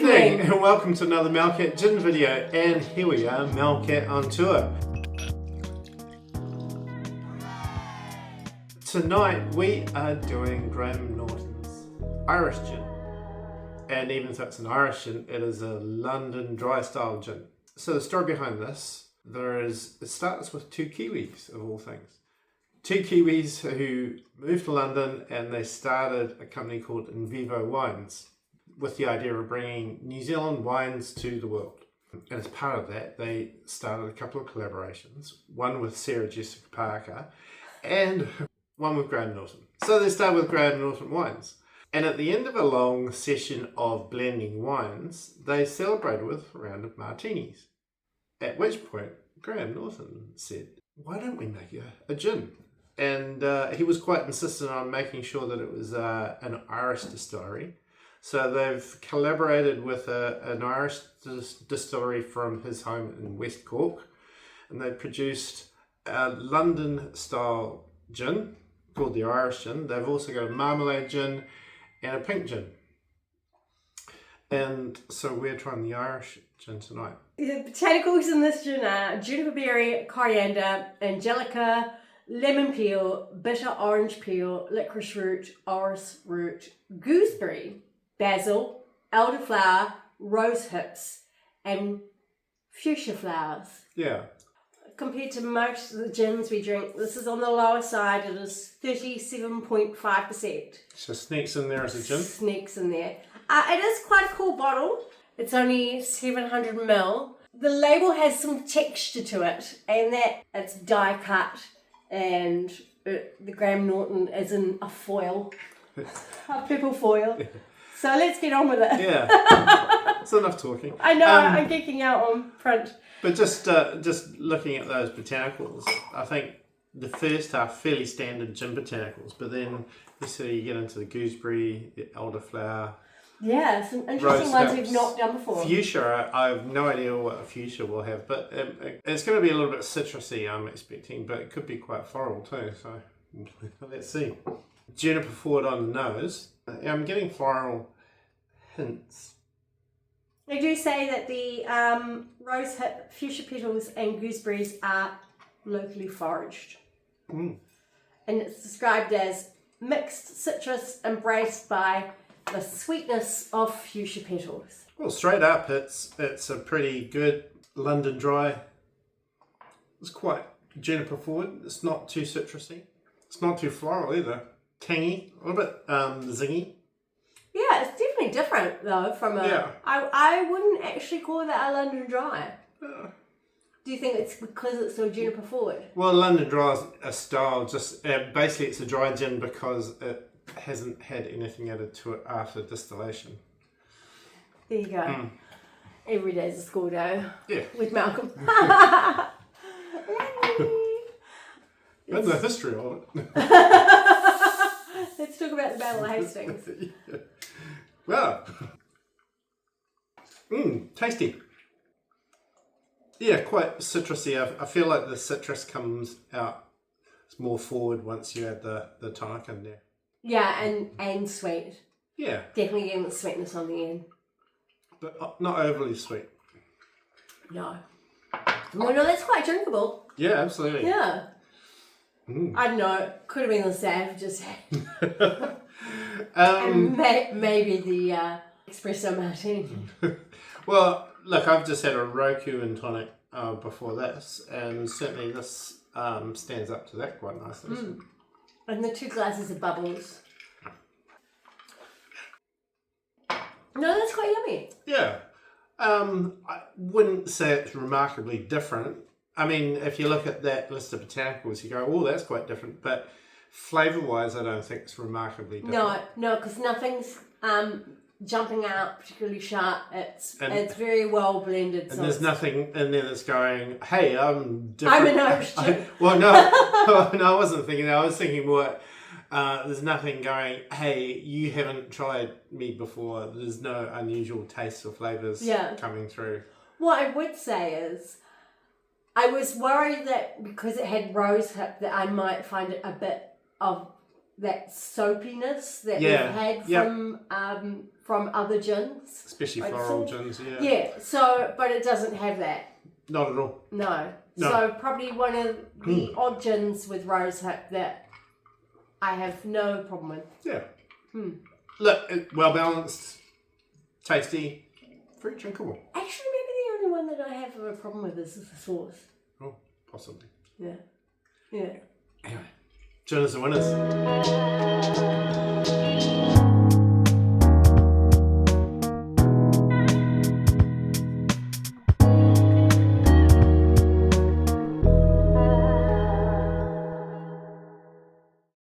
evening and welcome to another Malkat Gin video, and here we are, Malkat on tour. Tonight we are doing Graham Norton's Irish Gin, and even though it's an Irish gin, it is a London dry style gin. So the story behind this, it starts with two Kiwis of all things. Two Kiwis who moved to London and they started a company called Invivo Wines, with the idea of bringing New Zealand wines to the world. And as part of that, they started a couple of collaborations, one with Sarah Jessica Parker and one with Graham Norton. So they started with Graham Norton wines. And at the end of a long session of blending wines, they celebrated with a round of martinis. At which point, Graham Norton said, why don't we make a gin? And he was quite insistent on making sure that it was an Irish distillery. So they've collaborated with an Irish distillery from his home in West Cork, and they produced a London-style gin called the Irish Gin. They've also got a marmalade gin and a pink gin. And so we're trying the Irish gin tonight. The botanicals in this gin are juniper berry, coriander, angelica, lemon peel, bitter orange peel, licorice root, orris root, gooseberry, basil, elderflower, rose hips, and fuchsia flowers. Yeah. Compared to most of the gins we drink, this is on the lower side. It is 37.5%. So sneaks in there as a gin? Sneaks in there. It is quite a cool bottle. It's only 700 ml. The label has some texture to it, and that it's die cut, and the Graham Norton is in a foil, a purple foil. So let's get on with it. Yeah, it's enough talking. I know, I'm geeking out on print. But just looking at those botanicals, I think the first are fairly standard gin botanicals, but then you get into the gooseberry, the elderflower. Yeah, some interesting ones we've not done before. Fuchsia, I have no idea what a fuchsia will have, but it's going to be a little bit citrusy, I'm expecting, but it could be quite floral too, so let's see. Juniper forward on the nose. I'm getting floral hints. They do say that the rose hip, fuchsia petals and gooseberries are locally foraged. And it's described as mixed citrus embraced by the sweetness of fuchsia petals. Well, straight up, it's a pretty good London dry. It's quite juniper forward. It's not too citrusy. It's not too floral either. Tangy, a little bit zingy. Yeah, it's definitely different though from a... Yeah. I wouldn't actually call that a London dry. Do you think it's because it's so juniper forward? Well, London dry is a style, just basically it's a dry gin because it hasn't had anything added to it after distillation. There you go. Every day's a school day. Yeah. With Malcolm. That's the history of it. Let's talk about the Battle of Hastings. Yeah. Wow. Tasty. Yeah, quite citrusy. I feel like the citrus comes out more forward once you add the tonic in there. Yeah, and sweet. Yeah. Definitely getting the sweetness on the end. But not overly sweet. No. Well, no, that's quite drinkable. Yeah, absolutely. Yeah. I don't know. Could have been the savages. And maybe the espresso martini. Well, look, I've just had a Roku and tonic before this, and certainly this stands up to that quite nicely. And the 2 glasses of bubbles. No, that's quite yummy. Yeah. I wouldn't say it's remarkably different. I mean, if you look at that list of botanicals, you go, oh, that's quite different. But flavour-wise, I don't think it's remarkably different. No, because nothing's jumping out particularly sharp. It's very well blended. And there's nothing in there that's going, hey, I'm different. I'm an Irish gin. Well, no, I wasn't thinking that. I was thinking more, there's nothing going, hey, you haven't tried me before. There's no unusual tastes or flavours coming through. What I would say is, I was worried that because it had rose hip that I might find it a bit of that soapiness that we've had from other gins. Especially Like floral so- gins, yeah. Yeah, so, but it doesn't have that. Not at all. No. No. So probably one of the odd gins with rosehip that I have no problem with. Yeah. Look, well balanced, tasty, very drinkable. Actually, maybe the only one that I have a problem with is the sauce. Oh, possibly. Yeah. Yeah. Anyway, gin is the winners.